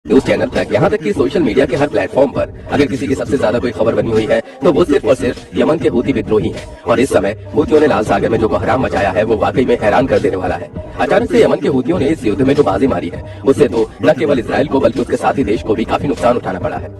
News channel तक, यहाँ तक कि सोशल मीडिया के हर प्लेटफॉर्म पर अगर किसी की सबसे ज्यादा कोई खबर बनी हुई है तो वो सिर्फ और सिर्फ यमन के हूती विद्रोही हैं। और इस समय हूतियों ने लाल सागर में जो कोहराम मचाया है वो वाकई में हैरान कर देने वाला है। अचानक से यमन के हूतियों ने इस युद्ध में जो बाजी मारी है उससे तो न केवल इजराइल को बल्कि उसके साथी देश को भी काफी नुकसान उठाना पड़ा है।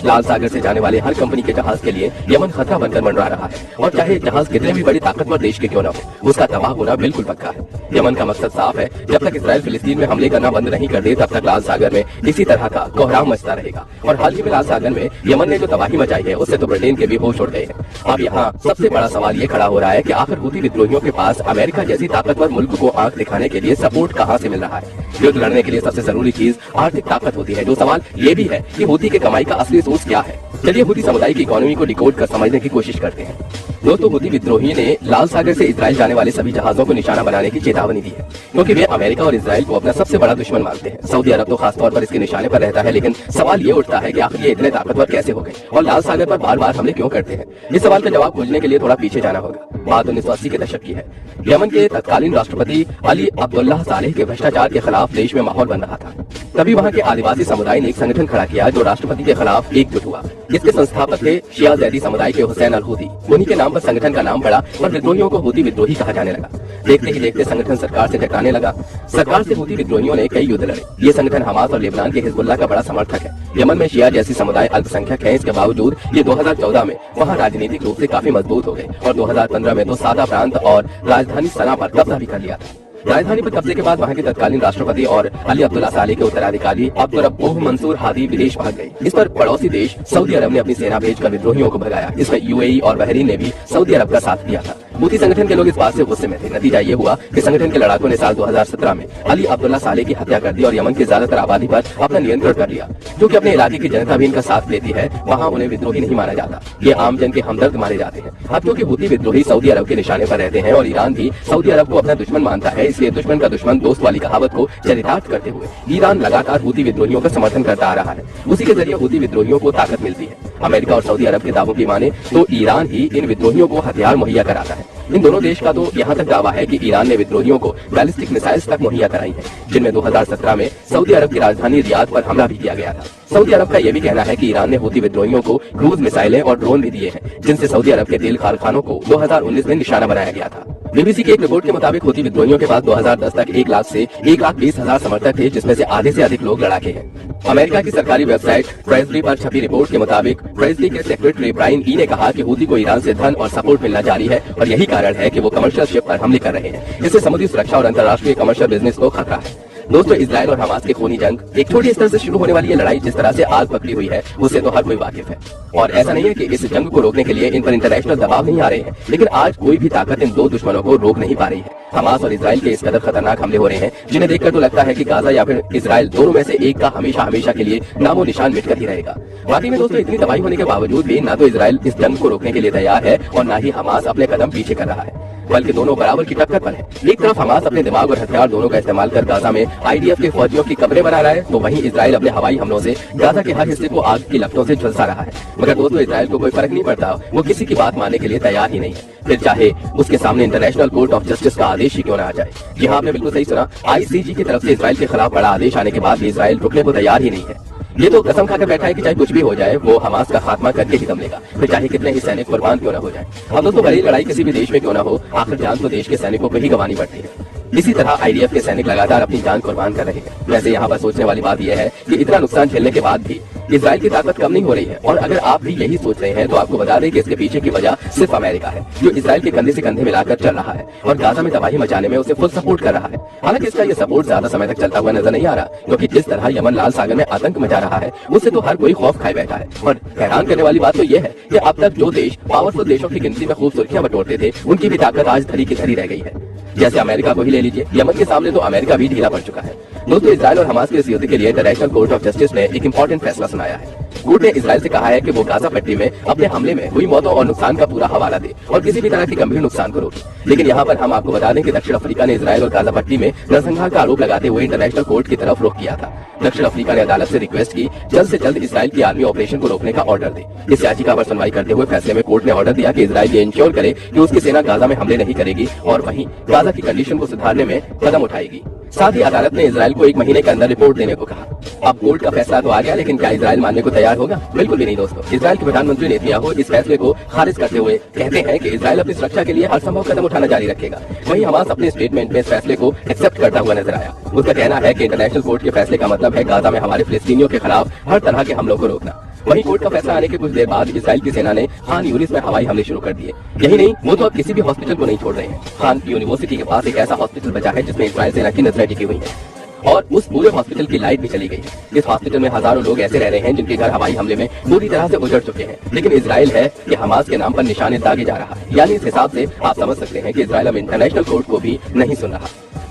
लाल सागर से जाने वाले हर कंपनी के जहाज के लिए यमन खतरा बनकर मंडरा रहा है और चाहे जहाज कितने भी बड़ी ताकतवर देश के क्यों न हो, उसका तबाह होना बिल्कुल पक्का है। यमन का मकसद साफ है, जब तक इजराइल फिलिस्तीन में हमले करना बंद नहीं कर दे तब तक लाल सागर में इसी तरह का कोहराम मचता रहेगा। और हाल ही में लाल सागर में यमन ने जो तबाही मचाई है उससे तो ब्रिटेन के भी होश उड़ गए हैं। अब यहाँ सबसे बड़ा सवाल ये खड़ा हो रहा है कि आखिर हूती विद्रोहियों के पास अमेरिका जैसी ताकतवर मुल्क को आंख दिखाने के लिए सपोर्ट कहाँ से मिल रहा है। युद्ध लड़ने के लिए सबसे जरूरी चीज आर्थिक ताकत होती है। जो सवाल ये भी है कि हूती के कमाई का असली सोर्स क्या है। चलिए हूती समुदाय की इकोनॉमी को डिकोड कर समझने की कोशिश करते हैं। दोस्तों, हूती विद्रोही ने लाल सागर से इजराइल जाने वाले सभी जहाजों को निशाना बनाने की चेतावनी दी है, क्योंकि वे अमेरिका और इजराइल को अपना सबसे बड़ा दुश्मन मानते हैं। सऊदी अरब तो खासतौर पर इसके निशाने पर रहता है, लेकिन सवाल ये उठता है कि आखिर ये इतने ताकतवर कैसे हो गए और लाल सागर पर बार बार हमले क्यों करते हैं। इस सवाल का जवाब खोजने के लिए थोड़ा पीछे जाना होगा। बात 1980 के दशक की है। यमन के तत्कालीन राष्ट्रपति अली अब्दुल्लाह सालेह के भ्रष्टाचार के खिलाफ देश में माहौल बन रहा था। तभी वहाँ के आदिवासी समुदाय ने एक संगठन खड़ा किया जो राष्ट्रपति के खिलाफ एकजुट हुआ। इसके संस्थापक थे शिया जैदी समुदाय के हुसैन अल हूती। उन्हीं के नाम पर संगठन का नाम पड़ा और विद्रोहियों को हूती विद्रोही कहा जाने लगा। देखते ही देखते संगठन सरकार से टकराने लगा। सरकार से हूती विद्रोहियों ने कई युद्ध लड़े। ये संगठन हमास और लेबनान के हिजबुल्लाह का बड़ा समर्थक है। यमन में शिया जैसी समुदाय अल्पसंख्यक है, इसके बावजूद ये 2014 में वहाँ राजनीतिक रूप से काफी मजबूत हो गए और 2015 में तो सादा प्रांत और राजधानी सना पर कब्जा भी कर लिया था। राजधानी पर कब्जे के बाद वहाँ के तत्कालीन राष्ट्रपति और अली अब्दुल्ला सालेह के उत्तराधिकारी अब्दुर्रब्बूह मंसूर हादी विदेश भाग गए। इस पर पड़ोसी देश सऊदी अरब ने अपनी सेना भेजकर विद्रोहियों को भगाया। इसमें यूएई और बहरीन ने भी सऊदी अरब का साथ दिया था। हूती संगठन के लोग इस बात से गुस्से में थे। नतीजा ये हुआ कि संगठन के लड़ाकों ने साल 2017 में अली अब्दुल्ला सालेह की हत्या कर दी और यमन की ज्यादातर आबादी पर अपना नियंत्रण कर लिया। जो कि अपने इलाके की जनता भी इनका साथ देती है, वहाँ उन्हें विद्रोही नहीं माना जाता। ये आम जन के हमदर्द माने जाते हैं। अब क्योंकि हूती विद्रोही सऊदी अरब के निशाने पर रहते हैं और ईरान भी सऊदी अरब को अपना दुश्मन मानता है, इसलिए दुश्मन का दुश्मन दोस्त वाली कहावत को चरितार्थ करते हुए ईरान लगातार हूती विद्रोहियों का समर्थन करता आ रहा है। उसी के जरिए हूती विद्रोहियों को ताकत मिलती है। अमेरिका और सऊदी अरब के दावों की माने तो ईरान ही इन विद्रोहियों को हथियार मुहैया कराता है। इन दोनों देश का तो यहाँ तक दावा है कि ईरान ने विद्रोहियों को बैलिस्टिक मिसाइल्स तक मुहैया कराई है, जिनमें 2017 में सऊदी अरब की राजधानी रियाद पर हमला भी किया गया था। सऊदी अरब का यह भी कहना है कि ईरान ने हूती विद्रोहियों को क्रूज मिसाइलें और ड्रोन भी दिए हैं, जिनसे सऊदी अरब के तेल कारखानों को 2019 में निशाना बनाया गया था। बीबीसी की एक रिपोर्ट के मुताबिक हूती विद्रोहियों के पास 2010 तक 1 लाख से 1,20,000 समर्थक थे, जिसमें से आधे से अधिक लोग लड़ाके हैं। अमेरिका की सरकारी वेबसाइट ट्रेजरी पर छपी रिपोर्ट के मुताबिक ट्रेजरी के सेक्रेटरी ब्रायन ई ने कहा कि हूती को ईरान से धन और सपोर्ट मिलना जारी है और यही कारण है कि वो कमर्शियल शिप पर हमले कर रहे हैं। इससे समुद्री सुरक्षा और अंतर्राष्ट्रीय कमर्शियल बिजनेस को खतरा है। दोस्तों, इजराइल और हमास की खूनी जंग, एक छोटी स्तर से शुरू होने वाली ये लड़ाई जिस तरह से आग पकड़ी हुई है उससे तो हर कोई वाकिफ है। और ऐसा नहीं है कि इस जंग को रोकने के लिए इन पर इंटरनेशनल दबाव नहीं आ रहे हैं, लेकिन आज कोई भी ताकत इन दो दुश्मनों को रोक नहीं पा रही है। हमास और इजराइल के इस कदर खतरनाक हमले हो रहे हैं जिन्हें देखकर तो लगता है कि गाजा या फिर इजराइल, दोनों में से एक का हमेशा हमेशा के लिए नामो निशान मिटकर ही रहेगा। वाकई में दोस्तों, इतनी तबाही होने के बावजूद भी ना तो इजराइल इस जंग को रोकने के लिए तैयार है और ना ही हमास अपने कदम पीछे कर रहा है, बल्कि दोनों बराबर की टक्कर पर है। एक तरफ हमास अपने दिमाग और हथियार दोनों का इस्तेमाल कर गाजा में आईडीएफ के फौजियों की कब्रें बना रहा है, तो वहीं इजराइल अपने हवाई हमलों से गाजा के हर हिस्से को आग की लपटों से झुलसा रहा है। मगर दोस्तों, इजराइल को कोई फर्क नहीं पड़ता, वो किसी की बात मानने के लिए तैयार ही नहीं है, फिर चाहे उसके सामने इंटरनेशनल कोर्ट ऑफ जस्टिस का आदेश ही क्यों न आ जाए। जी हाँ, आपने बिल्कुल सही सुना, आईसीजी की तरफ से इजराइल के खिलाफ बड़ा आदेश आने के बाद भी इजराइल रुकने को तैयार ही नहीं है। ये तो कसम खाकर बैठा है कि चाहे कुछ भी हो जाए वो हमास का खात्मा करके ही दम लेगा, फिर चाहे कितने ही सैनिक कुर्बान क्यों न हो जाए। अब दोस्तों, बड़ी लड़ाई किसी भी देश में क्यों न हो, आखिर जान तो देश के सैनिकों को ही गंवानी पड़ती है। इसी तरह आईडीएफ के सैनिक लगातार अपनी जान कुर्बान कर रहे हैं। वैसे यहाँ पर सोचने वाली बात यह है कि इतना नुकसान झेलने के बाद भी इजराइल की ताकत कम नहीं हो रही है। और अगर आप भी यही सोच रहे हैं तो आपको बता दें कि इसके पीछे की वजह सिर्फ अमेरिका है, जो इजराइल के कंधे से कंधे मिलाकर चल रहा है और गाजा में तबाही मचाने में उसे फुल सपोर्ट कर रहा है। हालांकि इसका ये सपोर्ट ज्यादा समय तक चलता हुआ नजर नहीं आ रहा, क्योंकि जिस तरह यमन लाल सागर में आतंक मचा रहा है उससे तो हर कोई खौफ खाए बैठा है। और हैरान करने वाली बात तो ये है कि अब तक जो देश पावरफुल देशों की गिनती में खूब सुर्खियां बटोरते थे, उनकी भी ताकत आज धरी की धरी रह गई है। जैसे अमेरिका को ही ले लीजिए, यमन के सामने तो अमेरिका भी ढीला पड़ चुका है। दोस्तों, इजराइल और हमास के इस युद्ध के लिए इंटरनेशनल कोर्ट ऑफ जस्टिस ने एक इंपॉर्टेंट फैसला सुनाया है। कोर्ट ने इजराइल से कहा है कि वो गाजा पट्टी में अपने हमले में हुई मौतों और नुकसान का पूरा हवाला दे और किसी भी तरह की गंभीर नुकसान को रोके। लेकिन यहाँ पर हम आपको बता दें कि दक्षिण अफ्रीका ने इजराइल और गाजा पट्टी में नरसंहार का आरोप लगाते हुए इंटरनेशनल कोर्ट की तरफ रुख किया था। दक्षिण अफ्रीका ने अदालत से रिक्वेस्ट की जल्द से जल्द इजराइल की आर्मी ऑपरेशन को रोकने का ऑर्डर दे। इस याचिका पर सुनवाई करते हुए फैसले में कोर्ट ने ऑर्डर दिया कि इजराइल ये इंश्योर करे कि उसकी सेना गाजा में हमले नहीं करेगी और वहीं गाजा की कंडीशन को सुधारने में कदम उठाएगी। साथ ही अदालत ने इजराइल को 1 महीने के अंदर रिपोर्ट देने को कहा। अब कोर्ट का फैसला तो आ गया, लेकिन क्या इजराइल मानने को तैयार होगा? बिल्कुल भी नहीं दोस्तों। इजराइल के प्रधानमंत्री नेतन्याहू इस फैसले को खारिज करते हुए कहते हैं कि इजराइल अपनी सुरक्षा के लिए हर संभव कदम उठाना जारी रखेगा। वहीं हमास अपने स्टेटमेंट में इस फैसले को एक्सेप्ट करता हुआ नजर आया। उसका कहना है कि इंटरनेशनल कोर्ट के फैसले का मतलब है गाजा में हमारे फिलिस्तीनियों के खिलाफ हर तरह के हमलों को रोकना। वहीं कोर्ट का फैसला आने के कुछ देर बाद इजराइल की सेना ने खान यूनिस में हवाई हमले शुरू कर दिए। यही नहीं, वो तो अब किसी भी हॉस्पिटल को नहीं छोड़ रहे हैं। खान यूनिवर्सिटी के पास एक ऐसा हॉस्पिटल बचा है जिसमें इजराइल सेना की नजरें टिकी हुई है और उस पूरे हॉस्पिटल की लाइट भी चली गई है। इस हॉस्पिटल में हजारों लोग ऐसे रह रहे हैं जिनके घर हवाई हमले में पूरी तरह से उजड़ चुके हैं, लेकिन इजराइल है कि हमास के नाम पर निशाने दागे जा रहा है। यानी इस हिसाब से आप समझ सकते हैं कि इजराइल अब इंटरनेशनल कोर्ट को भी नहीं सुन रहा।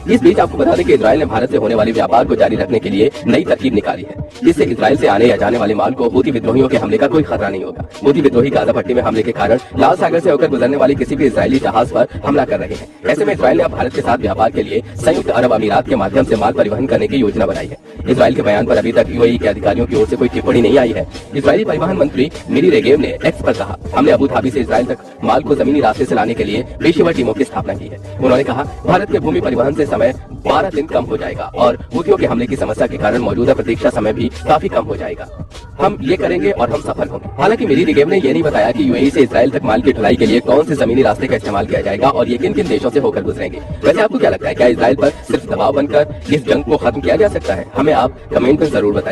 इस बीच आपको बता दें कि इजराइल ने भारत से होने वाले व्यापार को जारी रखने के लिए नई तरकीब निकाली है, जिससे इजराइल से आने या जाने वाले माल को हूती विद्रोहियों के हमले का कोई खतरा नहीं होगा। हूती विद्रोही गाजा पट्टी में हमले के कारण लाल सागर से होकर गुजरने वाले किसी भी इजरायली जहाज पर हमला कर रहे हैं। ऐसे में इजराइल ने अब भारत के साथ व्यापार के लिए संयुक्त अरब अमीरात के माध्यम से माल परिवहन करने की योजना बनाई है। इजराइल के बयान पर अभी तक यूएई के अधिकारियों की ओर से कोई टिप्पणी नहीं आई है। इजरायली परिवहन मंत्री मिरी रेगेव ने एक्स पर कहा, हमने अबू धाबी से इजराइल तक माल को जमीनी रास्ते से लाने के लिए पेशेवर टीमों की स्थापना की है। उन्होंने कहा, भारत के भूमि परिवहन से समय 12 दिन कम हो जाएगा और हूतियों के हमले की समस्या के कारण मौजूदा प्रतीक्षा समय भी काफी कम हो जाएगा। हम ये करेंगे और हम सफल होंगे। हालांकि मिरी रेगेव ने यह नहीं बताया कि यूएई से इजराइल तक माल की ढुलाई के लिए कौन से जमीनी रास्ते का इस्तेमाल किया जाएगा और ये किन किन देशों से होकर गुजरेंगे। वैसे आपको क्या लगता है, क्या इजराइल पर सिर्फ दबाव बनकर इस जंग को खत्म किया जा सकता है? हमें आप कमेंट में जरूर बताइए।